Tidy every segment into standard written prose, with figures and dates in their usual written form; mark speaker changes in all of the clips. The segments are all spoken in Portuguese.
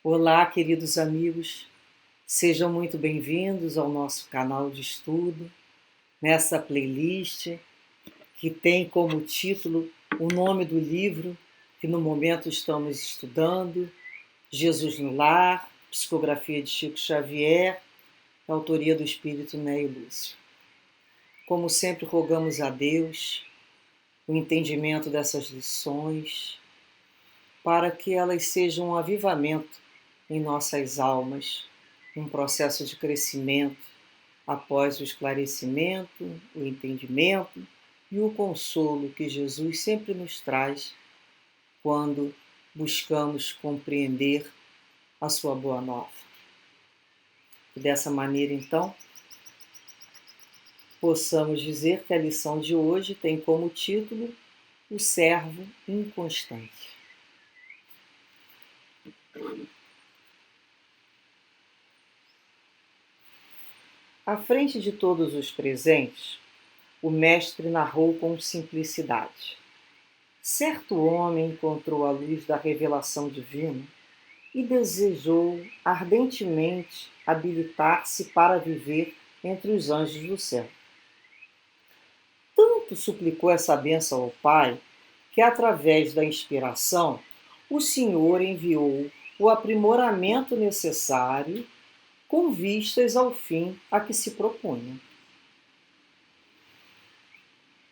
Speaker 1: Olá, queridos amigos, sejam muito bem-vindos ao nosso canal de estudo, nessa playlist que tem como título o nome do livro que no momento estamos estudando, Jesus no Lar, psicografia de Chico Xavier, autoria do espírito Neio Lúcio. Como sempre, rogamos a Deus o entendimento dessas lições, para que elas sejam um avivamento em nossas almas, um processo de crescimento após o esclarecimento, o entendimento e o consolo que Jesus sempre nos traz quando buscamos compreender a sua boa nova. E dessa maneira, então, possamos dizer que a lição de hoje tem como título O Servo Inconstante. À frente de todos os presentes, o mestre narrou com simplicidade. Certo homem encontrou a luz da revelação divina e desejou ardentemente habilitar-se para viver entre os anjos do céu. Tanto suplicou essa bênção ao Pai que, através da inspiração, o Senhor enviou o aprimoramento necessário com vistas ao fim a que se propunha.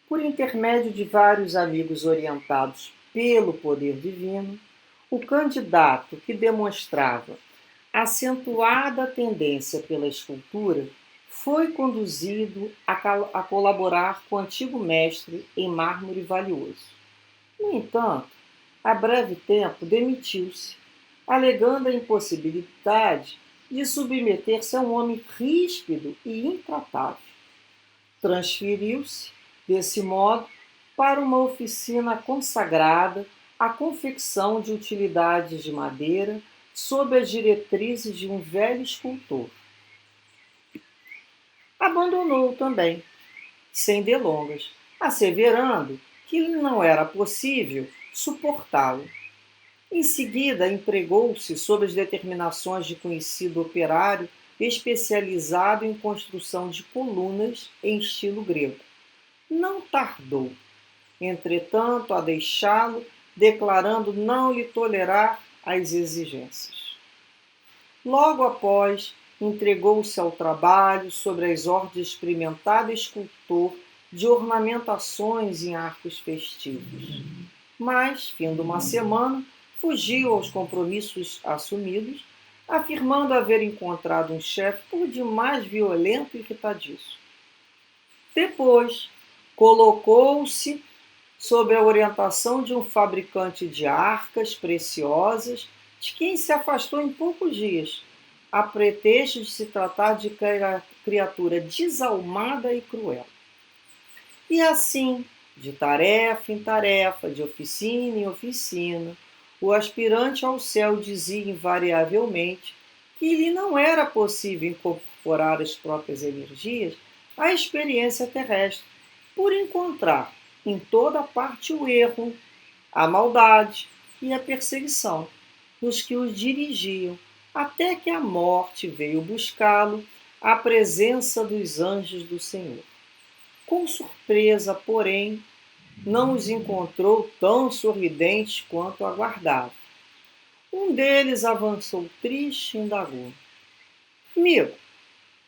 Speaker 1: Por intermédio de vários amigos orientados pelo poder divino, o candidato que demonstrava acentuada tendência pela escultura foi conduzido a colaborar com o antigo mestre em mármore valioso. No entanto, a breve tempo demitiu-se, alegando a impossibilidade de submeter-se a um homem ríspido e intratável. Transferiu-se, desse modo, para uma oficina consagrada à confecção de utilidades de madeira sob as diretrizes de um velho escultor. Abandonou-o também, sem delongas, asseverando que lhe não era possível suportá-lo. Em seguida, empregou-se sob as determinações de conhecido operário especializado em construção de colunas em estilo grego. Não tardou, entretanto, a deixá-lo, declarando não lhe tolerar as exigências. Logo após, entregou-se ao trabalho sobre as ordens de experimentado escultor de ornamentações em arcos festivos. Mas, findo uma semana, fugiu aos compromissos assumidos, afirmando haver encontrado um chefe por demais violento e irritadiço. Depois, colocou-se sob a orientação de um fabricante de arcas preciosas, de quem se afastou em poucos dias, a pretexto de se tratar de criatura desalmada e cruel. E assim, de tarefa em tarefa, de oficina em oficina, o aspirante ao céu dizia invariavelmente que lhe não era possível incorporar as próprias energias à experiência terrestre, por encontrar em toda parte o erro, a maldade e a perseguição nos que os dirigiam, até que a morte veio buscá-lo à presença dos anjos do Senhor. Com surpresa, porém, não os encontrou tão sorridentes quanto aguardava. Um deles avançou triste e indagou: Amigo,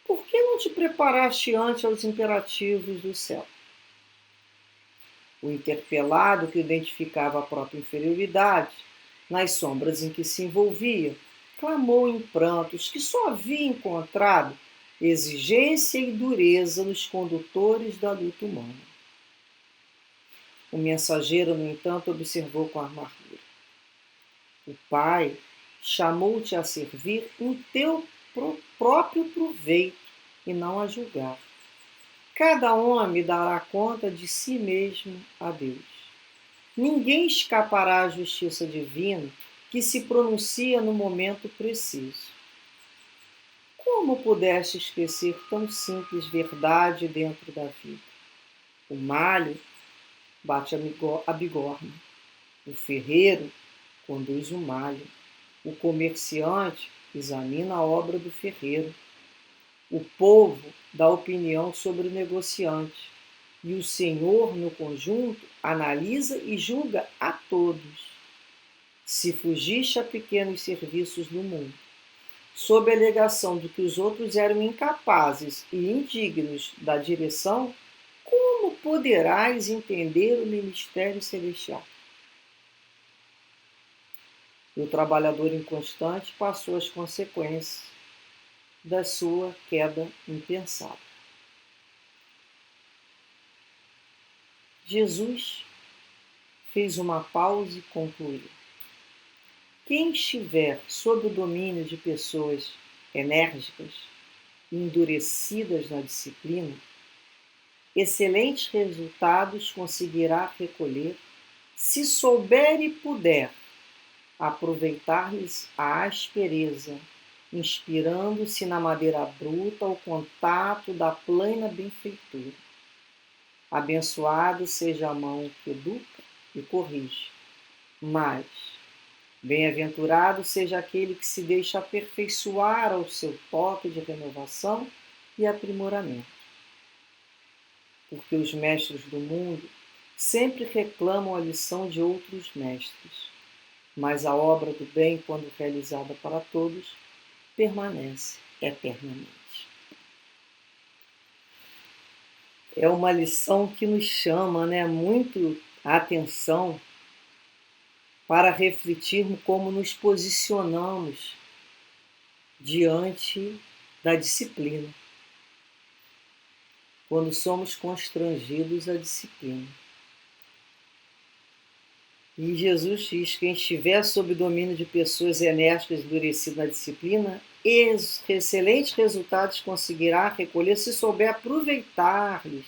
Speaker 1: por que não te preparaste antes aos imperativos do céu? O interpelado, que identificava a própria inferioridade, nas sombras em que se envolvia, clamou em prantos que só havia encontrado exigência e dureza nos condutores da luta humana. O mensageiro, no entanto, observou com amargura: O Pai chamou-te a servir em teu próprio proveito e não a julgar. Cada homem dará conta de si mesmo a Deus. Ninguém escapará à justiça divina que se pronuncia no momento preciso. Como pudeste esquecer tão simples verdade dentro da vida? O malho bate a bigorna. O ferreiro conduz o malho. O comerciante examina a obra do ferreiro. O povo dá opinião sobre o negociante. E o Senhor, no conjunto, analisa e julga a todos. Se fugiste a pequenos serviços do mundo, sob a alegação de que os outros eram incapazes e indignos da direção, como poderás entender o ministério celestial? E o trabalhador inconstante passou as consequências da sua queda impensada. Jesus fez uma pausa e concluiu: quem estiver sob o domínio de pessoas enérgicas, endurecidas na disciplina, excelentes resultados conseguirá recolher se souber e puder aproveitar-lhes a aspereza, inspirando-se na madeira bruta ao contato da plena benfeitura. Abençoado seja a mão que educa e corrige, mas bem-aventurado seja aquele que se deixa aperfeiçoar ao seu toque de renovação e aprimoramento. Porque os mestres do mundo sempre reclamam a lição de outros mestres, mas a obra do bem, quando realizada para todos, permanece eternamente. É uma lição que nos chama, muito a atenção para refletirmos como nos posicionamos diante da disciplina, quando somos constrangidos à disciplina. E Jesus diz: quem estiver sob o domínio de pessoas enérgicas e endurecidas na disciplina, excelentes resultados conseguirá recolher se souber aproveitar-lhes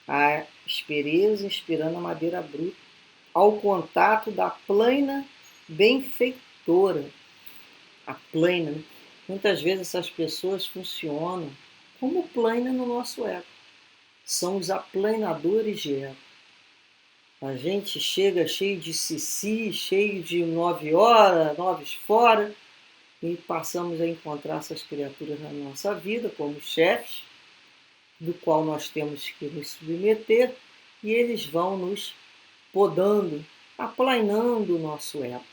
Speaker 1: a aspereza, inspirando a madeira bruta, ao contato da plena benfeitora. A plena, né? Muitas vezes essas pessoas funcionam como plena no nosso ego. São os aplanadores de ego. A gente chega cheio de sisi, cheio de 9 horas, 9 fora, e passamos a encontrar essas criaturas na nossa vida como chefes, do qual nós temos que nos submeter, e eles vão nos podando, aplanando o nosso ego.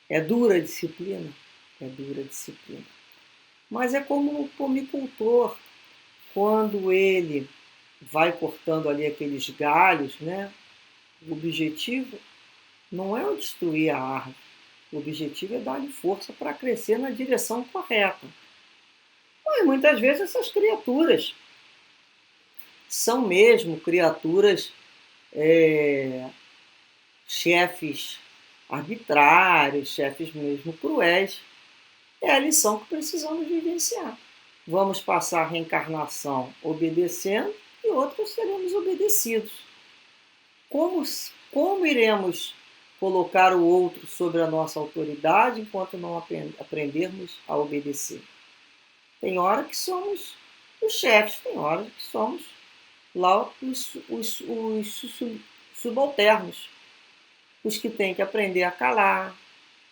Speaker 1: É dura a disciplina? É dura a disciplina. Mas é como o pomicultor, quando ele vai cortando ali aqueles galhos, O objetivo não é o destruir a árvore, o objetivo é dar-lhe força para crescer na direção correta. Mas muitas vezes essas criaturas são mesmo criaturas chefes arbitrários, chefes mesmo cruéis. É a lição que precisamos vivenciar. Vamos passar a reencarnação obedecendo e outros seremos obedecidos. Como iremos colocar o outro sobre a nossa autoridade enquanto não aprendermos a obedecer? Tem hora que somos os chefes, tem hora que somos lá os subalternos, os que têm que aprender a calar,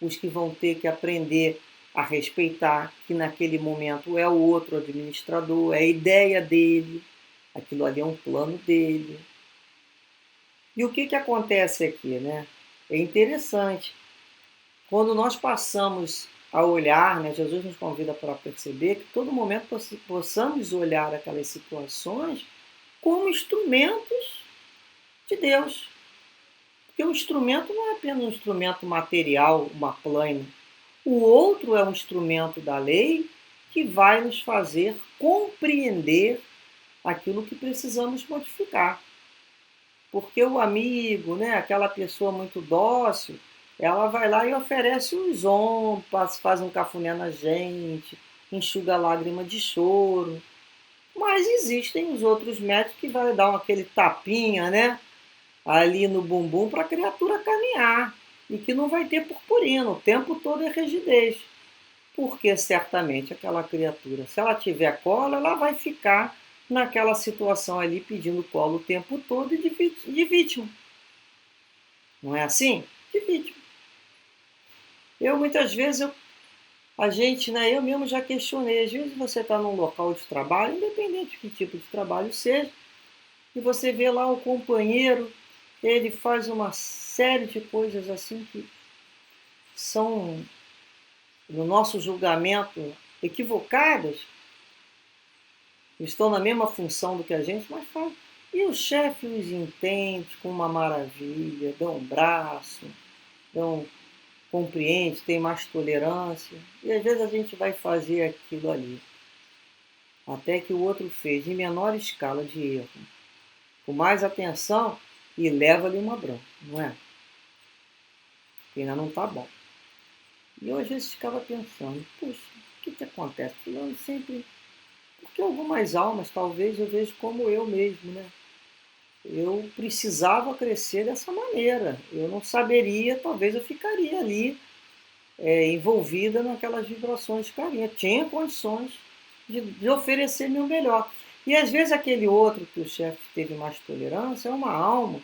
Speaker 1: os que vão ter que aprender a respeitar que naquele momento é o outro administrador, é a ideia dele, aquilo ali é um plano dele. E o que acontece aqui, É interessante. Quando nós passamos a olhar, Jesus nos convida para perceber que todo momento possamos olhar aquelas situações como instrumentos de Deus. Porque o instrumento não é apenas um instrumento material, uma plana. O outro é um instrumento da lei que vai nos fazer compreender aquilo que precisamos modificar. Porque o amigo, aquela pessoa muito dócil, ela vai lá e oferece os ombros, faz um cafuné na gente, enxuga a lágrima de choro. Mas existem os outros médicos que vai dar aquele tapinha, ali no bumbum para a criatura caminhar. E que não vai ter purpurina, o tempo todo é rigidez. Porque certamente aquela criatura, se ela tiver colo, ela vai ficar naquela situação ali pedindo colo o tempo todo e de vítima. Não é assim? De vítima. Muitas vezes, a gente, né, eu mesmo já questionei, às vezes você está num local de trabalho, independente de que tipo de trabalho seja, e você vê lá o companheiro, ele faz uma série de coisas assim que são, no nosso julgamento, equivocadas, estão na mesma função do que a gente, mas faz. E o chefe os entende com uma maravilha, dá um braço, dão, compreende, tem mais tolerância. E às vezes a gente vai fazer aquilo ali. Até que o outro fez em menor escala de erro, com mais atenção e leva-lhe uma bronca, não é? Que ainda não está bom. E eu às vezes ficava pensando, puxa, o que acontece? Fulano sempre. Porque algumas almas, talvez, eu vejo como eu mesmo, né? Eu precisava crescer dessa maneira. Eu não saberia, talvez eu ficaria ali envolvida naquelas vibrações de carinho. Tinha condições de oferecer meu melhor. E às vezes aquele outro que o chefe teve mais tolerância é uma alma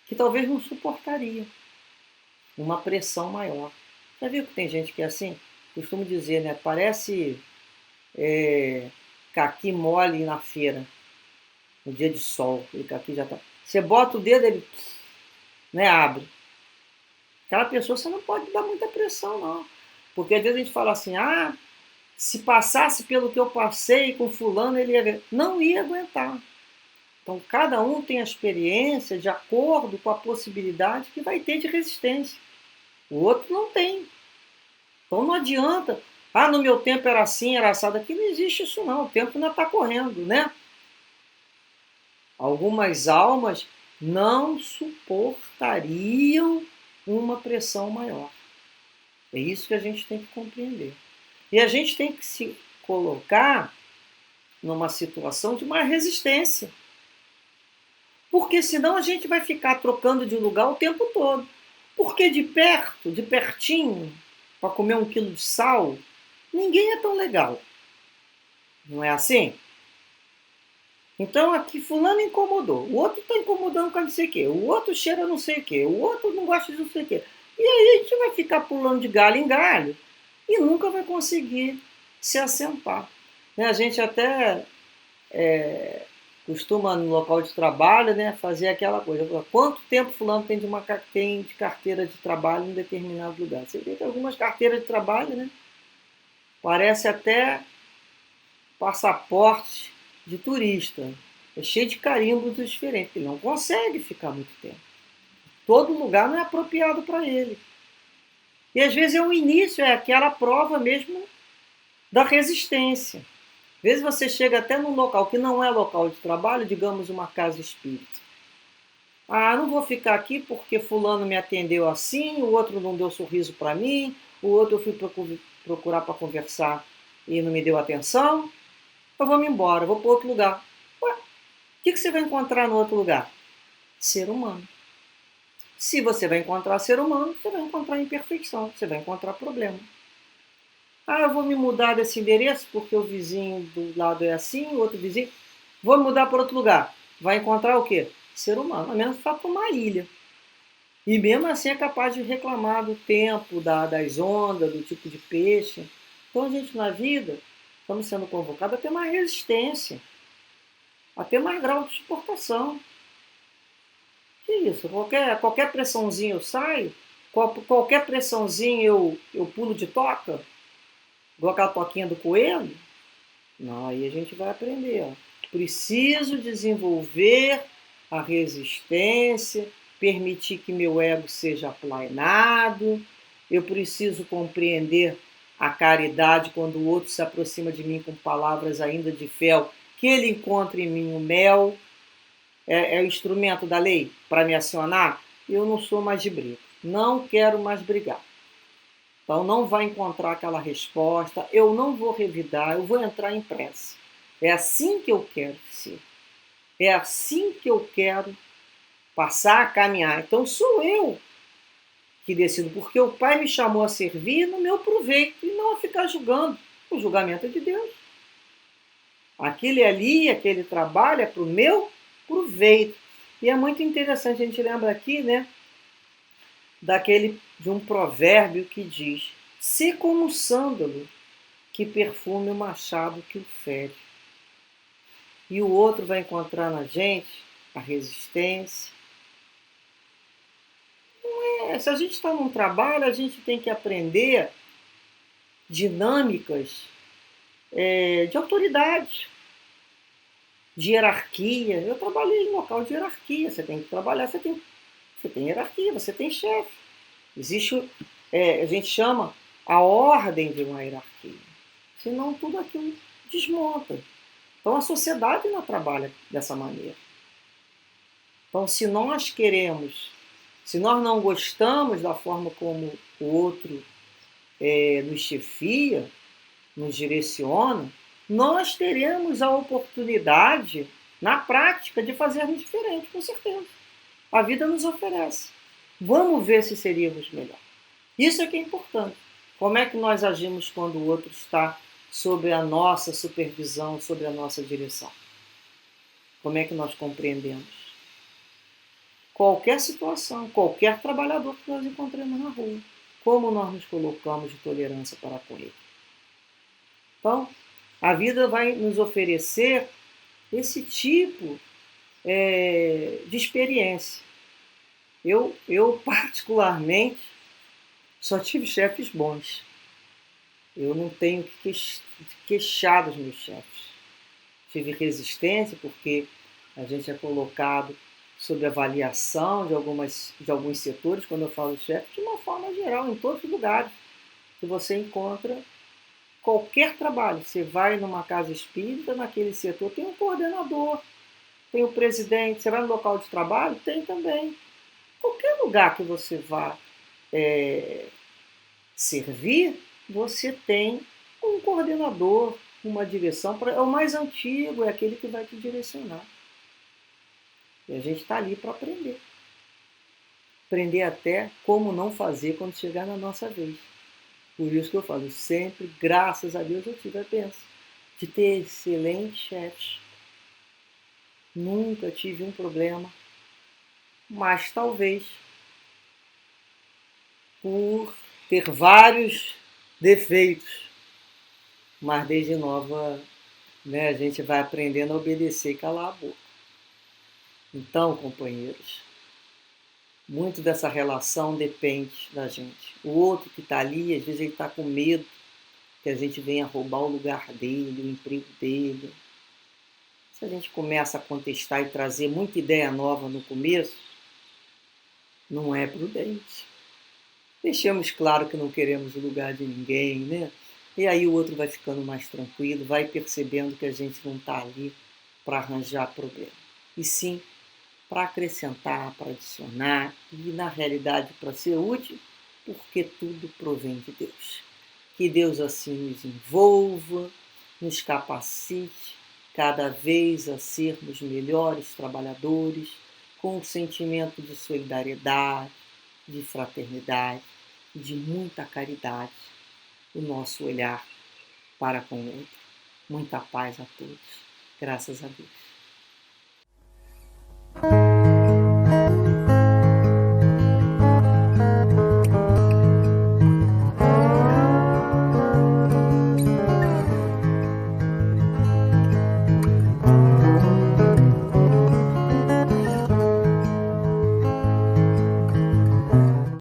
Speaker 1: que talvez não suportaria uma pressão maior. Já viu que tem gente que é assim? Costumo dizer, né? Parece caqui mole na feira, no dia de sol. Aquele caqui já tá. Você bota o dedo, ele, né, abre. Aquela pessoa você não pode dar muita pressão, não. Porque às vezes a gente fala assim, se passasse pelo que eu passei com fulano, ele ia ver. Não ia aguentar. Então, cada um tem a experiência de acordo com a possibilidade que vai ter de resistência. O outro não tem. Então, não adianta. No meu tempo era assim, era assado. Aqui não existe isso, não. O tempo ainda está correndo, né? Algumas almas não suportariam uma pressão maior. É isso que a gente tem que compreender. E a gente tem que se colocar numa situação de mais resistência. Porque senão a gente vai ficar trocando de lugar o tempo todo. Porque de perto, de pertinho, para comer 1 quilo de sal, ninguém é tão legal. Não é assim? Então aqui fulano incomodou, o outro está incomodando com não sei o quê, o outro cheira não sei o quê, o outro não gosta de não sei o quê. E aí a gente vai ficar pulando de galho em galho e nunca vai conseguir se assentar. Né? A gente até costuma no local de trabalho, né, fazer aquela coisa. Quanto tempo fulano tem de carteira de trabalho em determinado lugar? Você vê que algumas carteiras de trabalho, né, parece até passaporte de turista. É cheio de carimbos diferentes. Ele não consegue ficar muito tempo. Todo lugar não é apropriado para ele. E às vezes é o início, é aquela prova mesmo da resistência. Às vezes você chega até num local que não é local de trabalho, digamos uma casa espírita. Não vou ficar aqui porque fulano me atendeu assim, o outro não deu sorriso para mim, o outro eu fui procurar para conversar e não me deu atenção. Eu vou me embora, vou para outro lugar. Ué, o que você vai encontrar no outro lugar? Ser humano. Se você vai encontrar ser humano, você vai encontrar imperfeição, você vai encontrar problema. Eu vou me mudar desse endereço porque o vizinho do lado é assim, o outro vizinho. Vou mudar para outro lugar. Vai encontrar o quê? Ser humano, a menos que vá para uma ilha. E mesmo assim é capaz de reclamar do tempo, das ondas, do tipo de peixe. Então a gente na vida estamos sendo convocados a ter mais resistência, a ter mais grau de suportação. Que isso? Qualquer pressãozinha eu saio, qualquer pressãozinha eu pulo de toca, igual aquela toquinha do coelho. Não, aí a gente vai aprender. Preciso desenvolver a resistência, permitir que meu ego seja aplainado, eu preciso compreender a caridade quando o outro se aproxima de mim com palavras ainda de fel, que ele encontre em mim o mel. É o instrumento da lei para me acionar. Eu não sou mais de briga, não quero mais brigar. Então não vai encontrar aquela resposta, eu não vou revidar, eu vou entrar em prece. É assim que eu quero ser. É assim que eu quero passar a caminhar. Então sou eu que decido, porque o Pai me chamou a servir no meu proveito e não a ficar julgando. O julgamento é de Deus. Aquele ali, aquele trabalho é para o meu proveito. E é muito interessante, a gente lembra aqui, né, de um provérbio que diz: "Sê como o sândalo, que perfume o machado que o fere." E o outro vai encontrar na gente a resistência. Se a gente está num trabalho, a gente tem que aprender dinâmicas de autoridade, de hierarquia. Eu trabalhei em local de hierarquia. Você tem que trabalhar, você tem hierarquia, você tem chefe. Existe, a gente chama a ordem de uma hierarquia. Senão tudo aquilo desmonta. Então a sociedade não trabalha dessa maneira. Então se nós não gostamos da forma como o outro nos chefia, nos direciona, nós teremos a oportunidade, na prática, de fazermos diferente, com certeza. A vida nos oferece. Vamos ver se seríamos melhor. Isso é que é importante. Como é que nós agimos quando o outro está sob a nossa supervisão, sob a nossa direção? Como é que nós compreendemos? Qualquer situação, qualquer trabalhador que nós encontremos na rua, como nós nos colocamos de tolerância para com ele? Então, a vida vai nos oferecer esse tipo de experiência. Eu, particularmente, só tive chefes bons. Eu não tenho que queixar dos meus chefes. Tive resistência porque a gente é colocado sob avaliação de alguns setores, quando eu falo chefe, de uma forma geral, em todos os lugares que você encontra qualquer trabalho. Você vai numa casa espírita, naquele setor tem um coordenador, tem o presidente. Você vai no local de trabalho, tem também. Qualquer lugar que você vá servir, você tem um coordenador, uma direção. É o mais antigo, é aquele que vai te direcionar. E a gente está ali para aprender. Aprender até como não fazer quando chegar na nossa vez. Por isso que eu falo, sempre, graças a Deus, eu tive a bênção de ter excelentes chefes. Nunca tive um problema, mas talvez por ter vários defeitos. Mas desde nova, né, a gente vai aprendendo a obedecer e calar a boca. Então, companheiros, muito dessa relação depende da gente. O outro que está ali, às vezes ele está com medo que a gente venha roubar o lugar dele, o emprego dele. Se a gente começa a contestar e trazer muita ideia nova no começo, não é prudente. Deixamos claro que não queremos o lugar de ninguém, né? E aí o outro vai ficando mais tranquilo, vai percebendo que a gente não está ali para arranjar problema. E sim para acrescentar, para adicionar e, na realidade, para ser útil, porque tudo provém de Deus. Que Deus assim nos envolva, nos capacite cada vez a sermos melhores trabalhadores, com um sentimento de solidariedade, de fraternidade e de muita caridade o nosso olhar para com o outro. Muita paz a todos. Graças a Deus.